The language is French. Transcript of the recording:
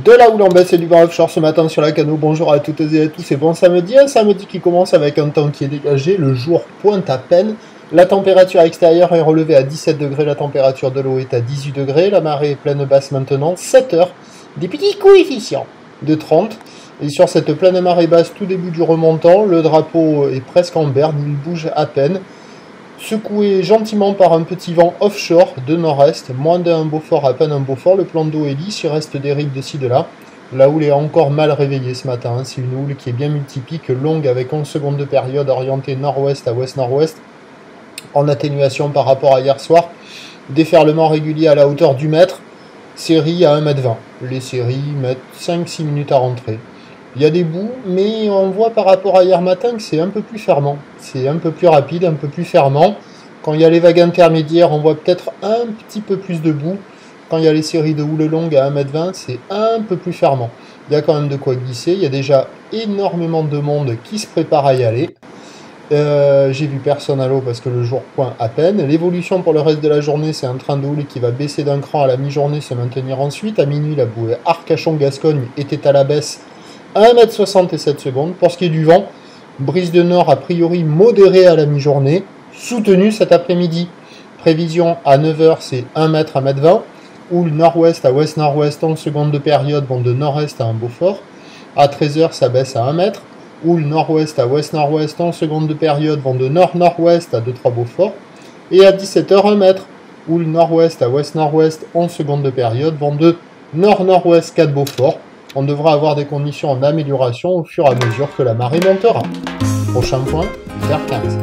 De la houle en baisse et du vent offshore ce matin sur la Cano. Bonjour à toutes et à tous et bon samedi. Un samedi qui commence avec un temps qui est dégagé. Le jour pointe à peine. La température extérieure est relevée à 17 degrés. La température de l'eau est à 18 degrés. La marée est pleine basse maintenant. 7 heures. Des petits coefficients de 30. Et sur cette pleine marée basse, tout début du remontant, le drapeau est presque en berne. Il bouge à peine. Secoué gentiment par un petit vent offshore de nord-est, moins d'un Beaufort, à peine un Beaufort, le plan d'eau est lisse, il reste des rides de ci de là. La houle est encore mal réveillée ce matin, c'est une houle qui est bien multipique, longue avec 11 secondes de période, orientée nord-ouest à ouest-nord-ouest, en atténuation par rapport à hier soir. Déferlement régulier à la hauteur du mètre, série à 1,20 m. Les séries mettent 5-6 minutes à rentrer. Il y a des bouts, mais on voit par rapport à hier matin que c'est un peu plus fermant. C'est un peu plus rapide, un peu plus fermant. Quand il y a les vagues intermédiaires, on voit peut-être un petit peu plus de bouts. Quand il y a les séries de houle longues à 1,20 m, c'est un peu plus fermant. Il y a quand même de quoi glisser. Il y a déjà énormément de monde qui se prépare à y aller. J'ai vu personne à l'eau parce que le jour pointe à peine. L'évolution pour le reste de la journée, c'est un train de houle qui va baisser d'un cran à la mi-journée, se maintenir ensuite. À minuit, la bouée Arcachon-Gascogne était à la baisse. 1,67 m. Pour ce qui est du vent, brise de nord a priori modérée à la mi-journée, soutenue cet après-midi. Prévision à 9 h, c'est 1 m à 1,20 m. Houle nord-ouest à ouest-nord-ouest, 11 secondes de période, vont de nord-est à un Beaufort. À 13 h, ça baisse à 1 m. Houle nord-ouest à ouest-nord-ouest, 11 secondes de période, vont de nord-nord-ouest à 2-3 Beaufort. Et à 17 h, 1 m. Houle nord-ouest à ouest-nord-ouest, 11 secondes de période, vont de nord-nord-ouest, 4 Beaufort. On devra avoir des conditions en amélioration au fur et à mesure que la marée montera. Prochain point, vers 15.